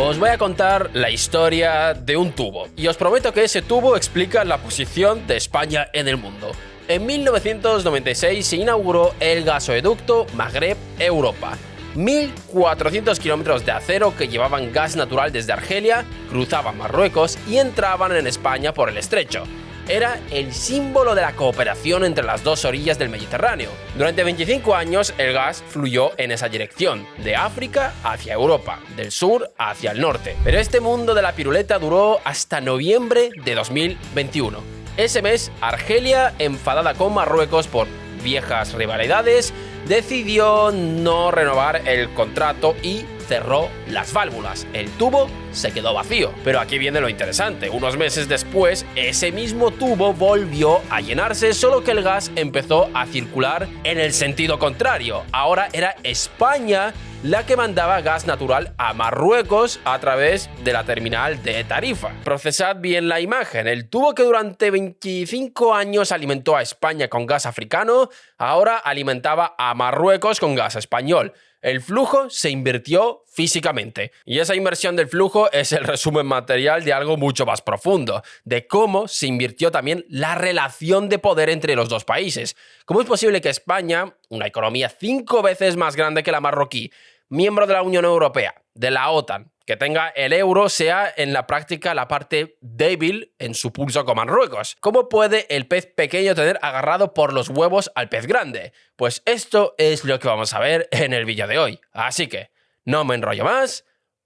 Os voy a contar la historia de un tubo, y os prometo que ese tubo explica la posición de España en el mundo. En 1996 se inauguró el gasoducto Magreb-Europa. 1.400 kilómetros de acero que llevaban gas natural desde Argelia, cruzaban Marruecos y entraban en España por el estrecho. Era el símbolo de la cooperación entre las dos orillas del Mediterráneo. Durante 25 años el gas fluyó en esa dirección, de África hacia Europa, del sur hacia el norte. Pero este mundo de la piruleta duró hasta noviembre de 2021. Ese mes, Argelia, enfadada con Marruecos por viejas rivalidades, decidió no renovar el contrato y cerró las válvulas. El tubo se quedó vacío. Pero aquí viene lo interesante. Unos meses después, ese mismo tubo volvió a llenarse, solo que el gas empezó a circular en el sentido contrario. Ahora era España la que mandaba gas natural a Marruecos a través de la terminal de Tarifa. Procesad bien la imagen. El tubo que durante 25 años alimentó a España con gas africano, ahora alimentaba a Marruecos con gas español. El flujo se invirtió físicamente. Y esa inversión del flujo es el resumen material de algo mucho más profundo, de cómo se invirtió también la relación de poder entre los dos países. ¿Cómo es posible que España, una economía 5 veces más grande que la marroquí, miembro de la Unión Europea, de la OTAN, que tenga el euro, sea en la práctica la parte débil en su pulso con Marruecos? ¿Cómo puede el pez pequeño tener agarrado por los huevos al pez grande? Pues esto es lo que vamos a ver en el vídeo de hoy. Así que, no me enrollo más,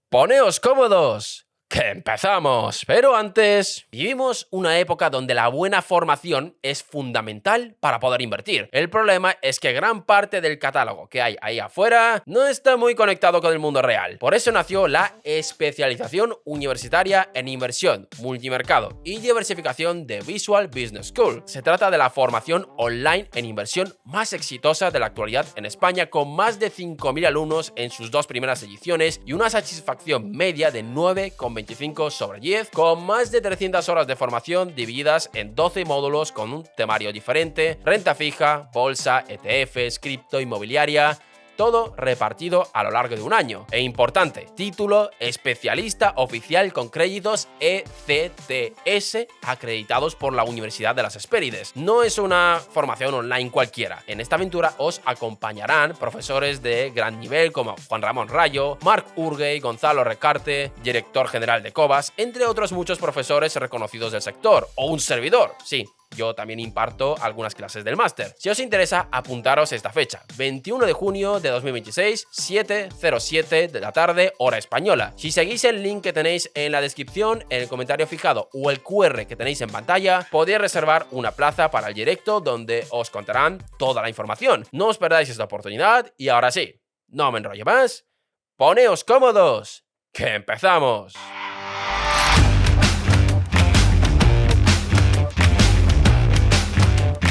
poneos cómodos, ¡que empezamos! Pero antes, vivimos una época donde la buena formación es fundamental para poder invertir. El problema es que gran parte del catálogo que hay ahí afuera no está muy conectado con el mundo real. Por eso nació la especialización universitaria en inversión, multimercado y diversificación de Visual Business School. Se trata de la formación online en inversión más exitosa de la actualidad en España, con más de 5.000 alumnos en sus 2 primeras ediciones y una satisfacción media de 9,25 sobre 10, con más de 300 horas de formación divididas en 12 módulos con un temario diferente: renta fija, bolsa, ETFs, cripto, inmobiliaria, todo repartido a lo largo de un año. E importante, título especialista oficial con créditos ECTS acreditados por la Universidad de las Hespérides. No es una formación online cualquiera. En esta aventura os acompañarán profesores de gran nivel como Juan Ramón Rayo, Marc Urgey, Gonzalo Recarte, director general de Cobas, entre otros muchos profesores reconocidos del sector, o un servidor, sí. Yo también imparto algunas clases del máster. Si os interesa, apuntaros esta fecha: 21 de junio de 2026, 7:07 de la tarde, hora española. Si seguís el link que tenéis en la descripción, en el comentario fijado o el QR que tenéis en pantalla, podéis reservar una plaza para el directo donde os contarán toda la información. No os perdáis esta oportunidad y ahora sí, no me enrollo más, poneos cómodos, que empezamos.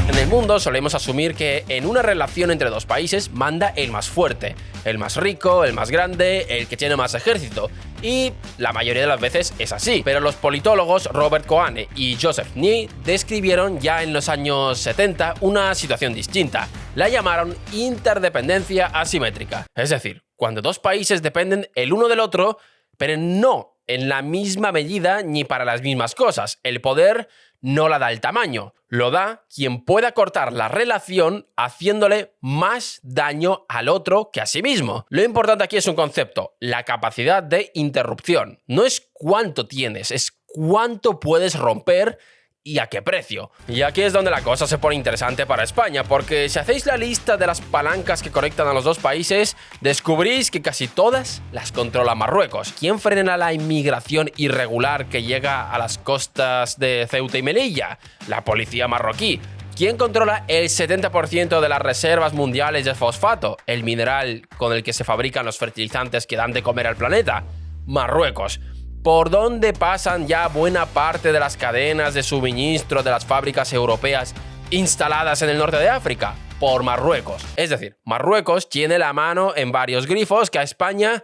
En el mundo solemos asumir que en una relación entre dos países manda el más fuerte, el más rico, el más grande, el que tiene más ejército. Y la mayoría de las veces es así. Pero los politólogos Robert Cohane y Joseph Nye describieron ya en los años 70 una situación distinta. La llamaron interdependencia asimétrica. Es decir, cuando dos países dependen el uno del otro, pero no en la misma medida ni para las mismas cosas. El poder no la da el tamaño, lo da quien pueda cortar la relación haciéndole más daño al otro que a sí mismo. Lo importante aquí es un concepto: la capacidad de interrupción. No es cuánto tienes, es cuánto puedes romper y a qué precio. Y aquí es donde la cosa se pone interesante para España, porque si hacéis la lista de las palancas que conectan a los dos países, descubrís que casi todas las controla Marruecos. ¿Quién frena la inmigración irregular que llega a las costas de Ceuta y Melilla? La policía marroquí. ¿Quién controla el 70% de las reservas mundiales de fosfato, el mineral con el que se fabrican los fertilizantes que dan de comer al planeta? Marruecos. ¿Por dónde pasan ya buena parte de las cadenas de suministro de las fábricas europeas instaladas en el norte de África? Por Marruecos. Es decir, Marruecos tiene la mano en varios grifos que a España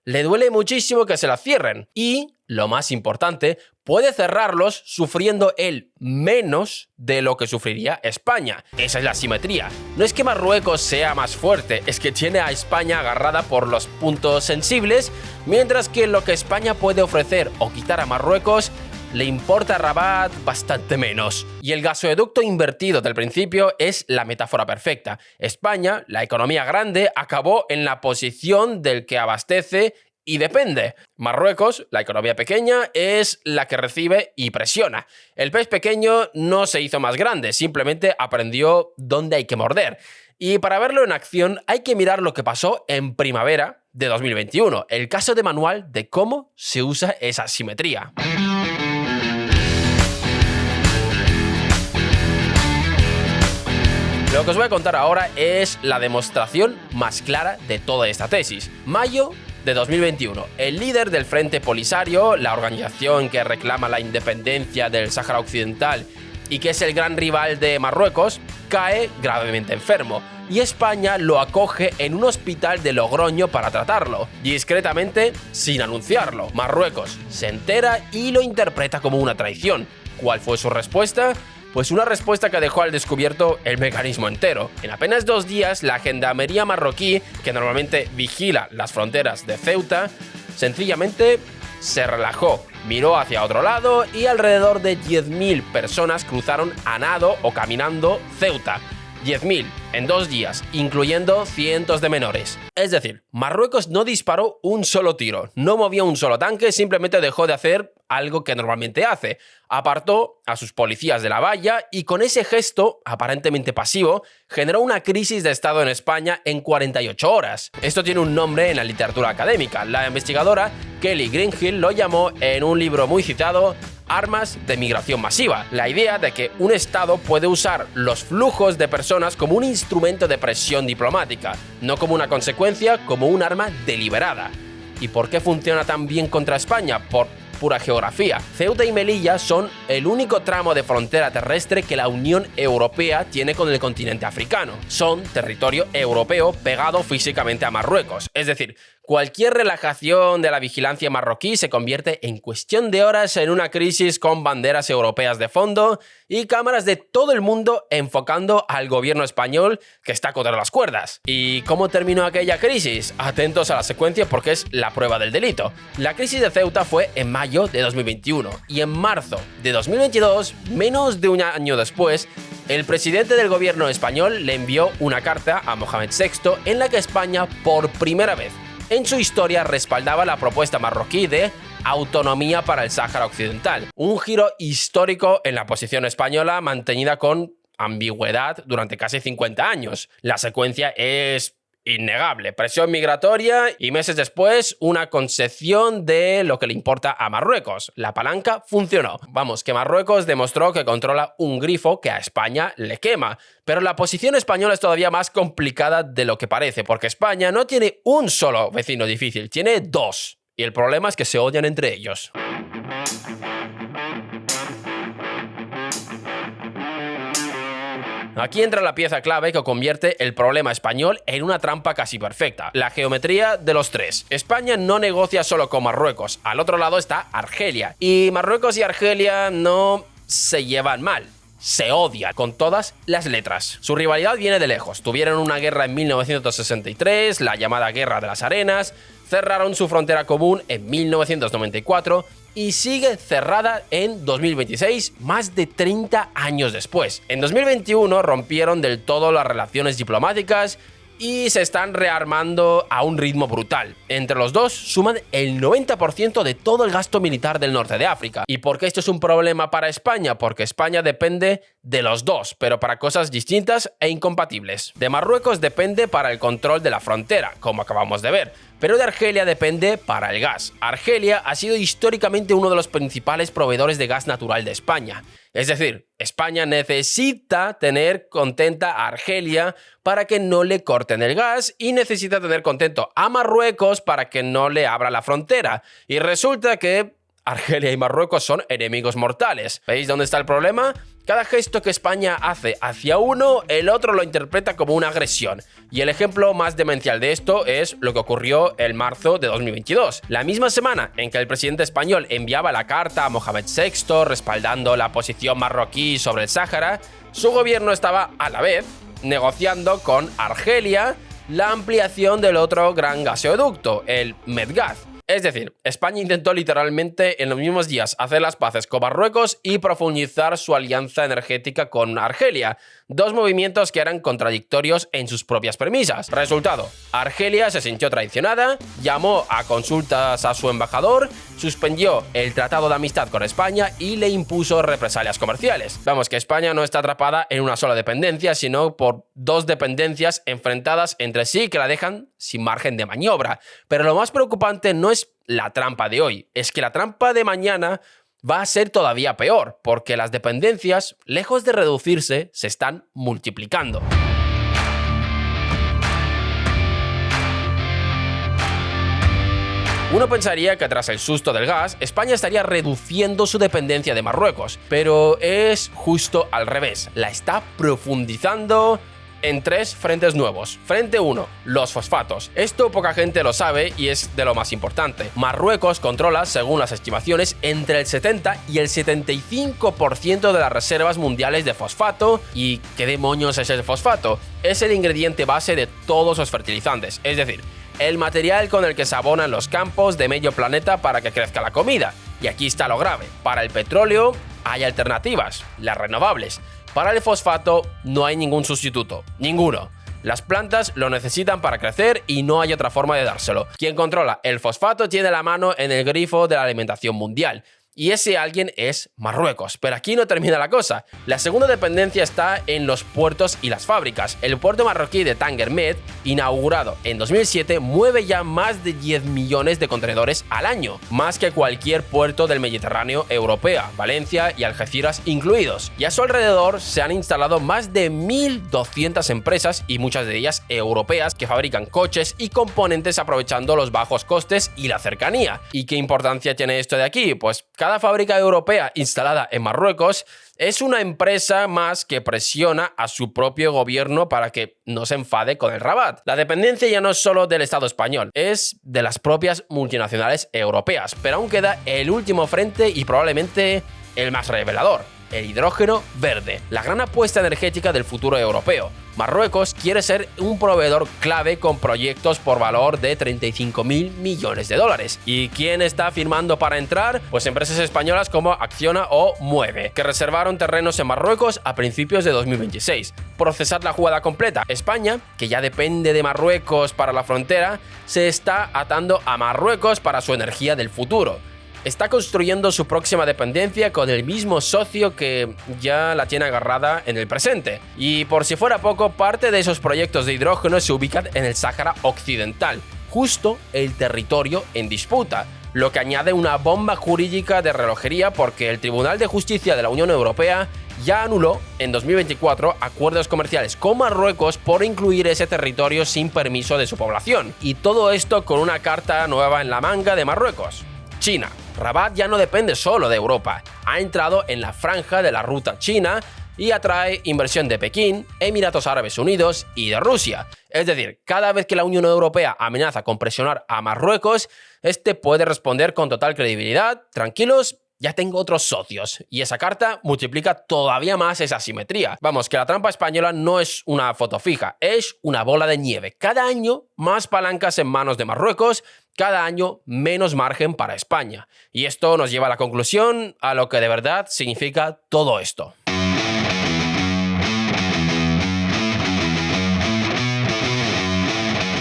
Le duele muchísimo que se la cierren y, lo más importante, puede cerrarlos sufriendo él menos de lo que sufriría España. Esa es la simetría. No es que Marruecos sea más fuerte, es que tiene a España agarrada por los puntos sensibles, mientras que lo que España puede ofrecer o quitar a Marruecos le importa a Rabat bastante menos. Y el gasoducto invertido del principio es la metáfora perfecta. España, la economía grande, acabó en la posición del que abastece y depende. Marruecos, la economía pequeña, es la que recibe y presiona. El pez pequeño no se hizo más grande, simplemente aprendió dónde hay que morder. Y para verlo en acción hay que mirar lo que pasó en primavera de 2021, el caso de manual de cómo se usa esa simetría. Lo que os voy a contar ahora es la demostración más clara de toda esta tesis. Mayo de 2021, el líder del Frente Polisario, la organización que reclama la independencia del Sáhara Occidental y que es el gran rival de Marruecos, cae gravemente enfermo y España lo acoge en un hospital de Logroño para tratarlo, discretamente sin anunciarlo. Marruecos se entera y lo interpreta como una traición. ¿Cuál fue su respuesta? Pues una respuesta que dejó al descubierto el mecanismo entero. En apenas 2 días, la gendarmería marroquí, que normalmente vigila las fronteras de Ceuta, sencillamente se relajó, miró hacia otro lado y alrededor de 10.000 personas cruzaron a nado o caminando Ceuta. 10.000 en 2 días, incluyendo cientos de menores. Es decir, Marruecos no disparó un solo tiro, no movió un solo tanque, simplemente dejó de hacer algo que normalmente hace. Apartó a sus policías de la valla y con ese gesto, aparentemente pasivo, generó una crisis de Estado en España en 48 horas. Esto tiene un nombre en la literatura académica. La investigadora Kelly Greenhill lo llamó en un libro muy citado Armas de migración masiva. La idea de que un Estado puede usar los flujos de personas como un instrumento de presión diplomática, no como una consecuencia, como un arma deliberada. ¿Y por qué funciona tan bien contra España? Por pura geografía. Ceuta y Melilla son el único tramo de frontera terrestre que la Unión Europea tiene con el continente africano. Son territorio europeo pegado físicamente a Marruecos. Es decir, cualquier relajación de la vigilancia marroquí se convierte en cuestión de horas en una crisis con banderas europeas de fondo y cámaras de todo el mundo enfocando al gobierno español que está contra las cuerdas. ¿Y cómo terminó aquella crisis? Atentos a la secuencia porque es la prueba del delito. La crisis de Ceuta fue en mayo de 2021 y en marzo de 2022, menos de un año después, el presidente del gobierno español le envió una carta a Mohamed VI en la que España, por primera vez en su historia, respaldaba la propuesta marroquí de autonomía para el Sáhara Occidental. Un giro histórico en la posición española mantenida con ambigüedad durante casi 50 años. La secuencia es innegable. Presión migratoria y meses después una concesión de lo que le importa a Marruecos. La palanca funcionó. Vamos, que Marruecos demostró que controla un grifo que a España le quema. Pero la posición española es todavía más complicada de lo que parece, porque España no tiene un solo vecino difícil, tiene 2. Y el problema es que se odian entre ellos. Aquí entra la pieza clave que convierte el problema español en una trampa casi perfecta, la geometría de los 3. España no negocia solo con Marruecos, al otro lado está Argelia, y Marruecos y Argelia no se llevan mal. Se odian con todas las letras. Su rivalidad viene de lejos. Tuvieron una guerra en 1963, la llamada Guerra de las Arenas, cerraron su frontera común en 1994 y sigue cerrada en 2026, más de 30 años después. En 2021 rompieron del todo las relaciones diplomáticas y se están rearmando a un ritmo brutal. Entre los dos suman el 90% de todo el gasto militar del norte de África. ¿Y por qué esto es un problema para España? Porque España depende de los dos, pero para cosas distintas e incompatibles. De Marruecos depende para el control de la frontera, como acabamos de ver, pero de Argelia depende para el gas. Argelia ha sido históricamente uno de los principales proveedores de gas natural de España. Es decir, España necesita tener contenta a Argelia para que no le corten el gas y necesita tener contento a Marruecos para que no le abra la frontera. Y resulta que Argelia y Marruecos son enemigos mortales. ¿Veis dónde está el problema? Cada gesto que España hace hacia uno, el otro lo interpreta como una agresión. Y el ejemplo más demencial de esto es lo que ocurrió en marzo de 2022. La misma semana en que el presidente español enviaba la carta a Mohamed VI respaldando la posición marroquí sobre el Sáhara, su gobierno estaba a la vez negociando con Argelia la ampliación del otro gran gasoducto, el Medgaz. Es decir, España intentó literalmente en los mismos días hacer las paces con Marruecos y profundizar su alianza energética con Argelia, dos movimientos que eran contradictorios en sus propias premisas. Resultado, Argelia se sintió traicionada, llamó a consultas a su embajador, suspendió el tratado de amistad con España y le impuso represalias comerciales. Vamos, que España no está atrapada en una sola dependencia, sino por dos dependencias enfrentadas entre sí que la dejan sin margen de maniobra. Pero lo más preocupante no es la trampa de hoy, es que la trampa de mañana va a ser todavía peor, porque las dependencias, lejos de reducirse, se están multiplicando. Uno pensaría que tras el susto del gas, España estaría reduciendo su dependencia de Marruecos, pero es justo al revés, la está profundizando en tres frentes nuevos. Frente 1, los fosfatos. Esto poca gente lo sabe y es de lo más importante. Marruecos controla, según las estimaciones, entre el 70 y el 75% de las reservas mundiales de fosfato. ¿Y qué demonios es el fosfato? Es el ingrediente base de todos los fertilizantes, es decir, el material con el que se abonan los campos de medio planeta para que crezca la comida. Y aquí está lo grave. Para el petróleo hay alternativas, las renovables. Para el fosfato no hay ningún sustituto, ninguno. Las plantas lo necesitan para crecer y no hay otra forma de dárselo. Quien controla el fosfato tiene la mano en el grifo de la alimentación mundial. Y ese alguien es Marruecos. Pero aquí no termina la cosa. La segunda dependencia está en los puertos y las fábricas. El puerto marroquí de Tanger Med, inaugurado en 2007, mueve ya más de 10 millones de contenedores al año, más que cualquier puerto del Mediterráneo europeo, Valencia y Algeciras incluidos. Y a su alrededor se han instalado más de 1.200 empresas, y muchas de ellas europeas, que fabrican coches y componentes aprovechando los bajos costes y la cercanía. ¿Y qué importancia tiene esto de aquí? Pues cada fábrica europea instalada en Marruecos es una empresa más que presiona a su propio gobierno para que no se enfade con el Rabat. La dependencia ya no es solo del Estado español, es de las propias multinacionales europeas. Pero aún queda el último frente y probablemente el más revelador: el hidrógeno verde, la gran apuesta energética del futuro europeo. Marruecos quiere ser un proveedor clave con proyectos por valor de 35.000 millones de dólares. ¿Y quién está firmando para entrar? Pues empresas españolas como Acciona o Mueve, que reservaron terrenos en Marruecos a principios de 2026. Procesar la jugada completa. España, que ya depende de Marruecos para la frontera, se está atando a Marruecos para su energía del futuro. Está construyendo su próxima dependencia con el mismo socio que ya la tiene agarrada en el presente. Y por si fuera poco, parte de esos proyectos de hidrógeno se ubican en el Sáhara Occidental, justo el territorio en disputa, lo que añade una bomba jurídica de relojería porque el Tribunal de Justicia de la Unión Europea ya anuló en 2024 acuerdos comerciales con Marruecos por incluir ese territorio sin permiso de su población. Y todo esto con una carta nueva en la manga de Marruecos. China. Rabat ya no depende solo de Europa, ha entrado en la franja de la ruta china y atrae inversión de Pekín, Emiratos Árabes Unidos y de Rusia. Es decir, cada vez que la Unión Europea amenaza con presionar a Marruecos, este puede responder con total credibilidad: tranquilos, ya tengo otros socios. Y esa carta multiplica todavía más esa asimetría. Vamos, que la trampa española no es una foto fija, es una bola de nieve. Cada año más palancas en manos de Marruecos, cada año menos margen para España. Y esto nos lleva a la conclusión, a lo que de verdad significa todo esto.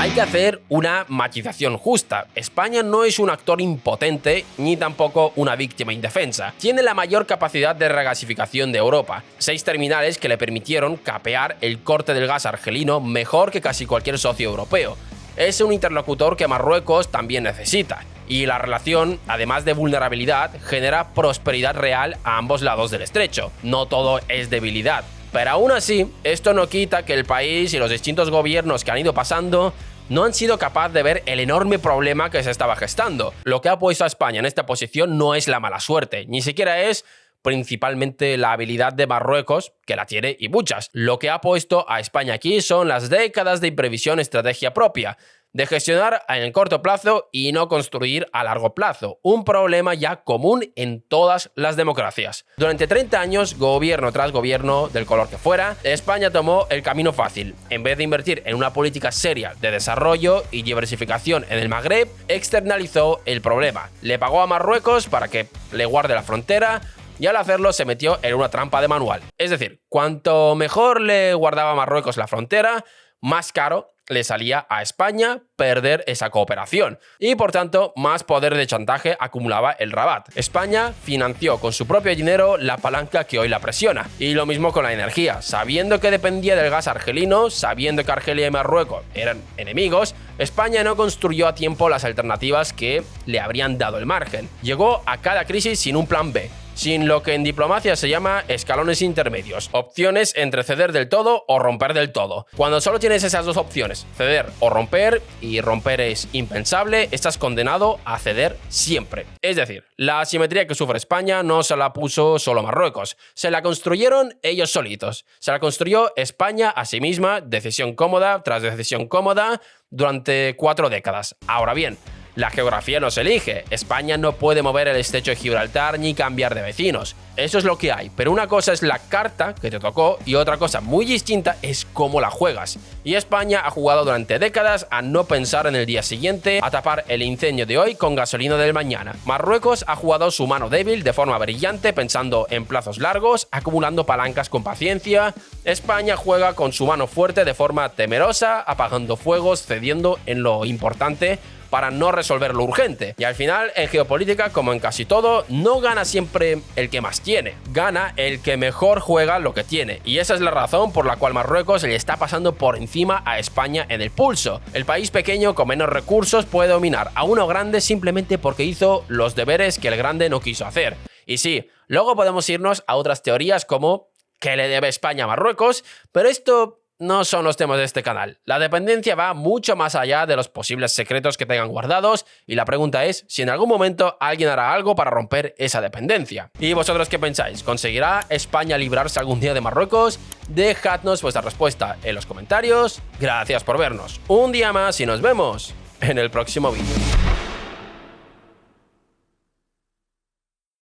Hay que hacer una matización justa. España no es un actor impotente ni tampoco una víctima indefensa. Tiene la mayor capacidad de regasificación de Europa. 6 terminales que le permitieron capear el corte del gas argelino mejor que casi cualquier socio europeo. Es un interlocutor que Marruecos también necesita. Y la relación, además de vulnerabilidad, genera prosperidad real a ambos lados del estrecho. No todo es debilidad. Pero aún así, esto no quita que el país y los distintos gobiernos que han ido pasando no han sido capaces de ver el enorme problema que se estaba gestando. Lo que ha puesto a España en esta posición no es la mala suerte, ni siquiera es principalmente la habilidad de Marruecos, que la tiene y muchas. Lo que ha puesto a España aquí son las décadas de imprevisión, estrategia propia, de gestionar en el corto plazo y no construir a largo plazo, un problema ya común en todas las democracias. Durante 30 años, gobierno tras gobierno, del color que fuera, España tomó el camino fácil. En vez de invertir en una política seria de desarrollo y diversificación en el Magreb, externalizó el problema. Le pagó a Marruecos para que le guarde la frontera, y al hacerlo se metió en una trampa de manual. Es decir, cuanto mejor le guardaba Marruecos la frontera, más caro le salía a España perder esa cooperación y por tanto más poder de chantaje acumulaba el Rabat. España financió con su propio dinero la palanca que hoy la presiona. Y lo mismo con la energía. Sabiendo que dependía del gas argelino, sabiendo que Argelia y Marruecos eran enemigos, España no construyó a tiempo las alternativas que le habrían dado el margen. Llegó a cada crisis sin un plan B, sin lo que en diplomacia se llama escalones intermedios, opciones entre ceder del todo o romper del todo. Cuando solo tienes esas dos opciones, ceder o romper, y romper es impensable, estás condenado a ceder siempre. Es decir, la asimetría que sufre España no se la puso solo Marruecos, se la construyeron ellos solitos. Se la construyó España a sí misma, decisión cómoda tras decisión cómoda, durante 4 décadas. Ahora bien, la geografía no se elige. España no puede mover el estrecho de Gibraltar ni cambiar de vecinos. Eso es lo que hay. Pero una cosa es la carta que te tocó y otra cosa muy distinta es cómo la juegas. Y España ha jugado durante décadas a no pensar en el día siguiente, a tapar el incendio de hoy con gasolina del mañana. Marruecos ha jugado su mano débil de forma brillante, pensando en plazos largos, acumulando palancas con paciencia. España juega con su mano fuerte de forma temerosa, apagando fuegos, cediendo en lo importante para no resolver lo urgente. Y al final, en geopolítica, como en casi todo, no gana siempre el que más tiene, gana el que mejor juega lo que tiene. Y esa es la razón por la cual Marruecos le está pasando por encima a España en el pulso. El país pequeño con menos recursos puede dominar a uno grande simplemente porque hizo los deberes que el grande no quiso hacer. Y sí, luego podemos irnos a otras teorías como ¿qué le debe España a Marruecos? Pero esto no son los temas de este canal. La dependencia va mucho más allá de los posibles secretos que tengan guardados y la pregunta es si en algún momento alguien hará algo para romper esa dependencia. ¿Y vosotros qué pensáis? ¿Conseguirá España librarse algún día de Marruecos? Dejadnos vuestra respuesta en los comentarios. Gracias por vernos un día más y nos vemos en el próximo vídeo.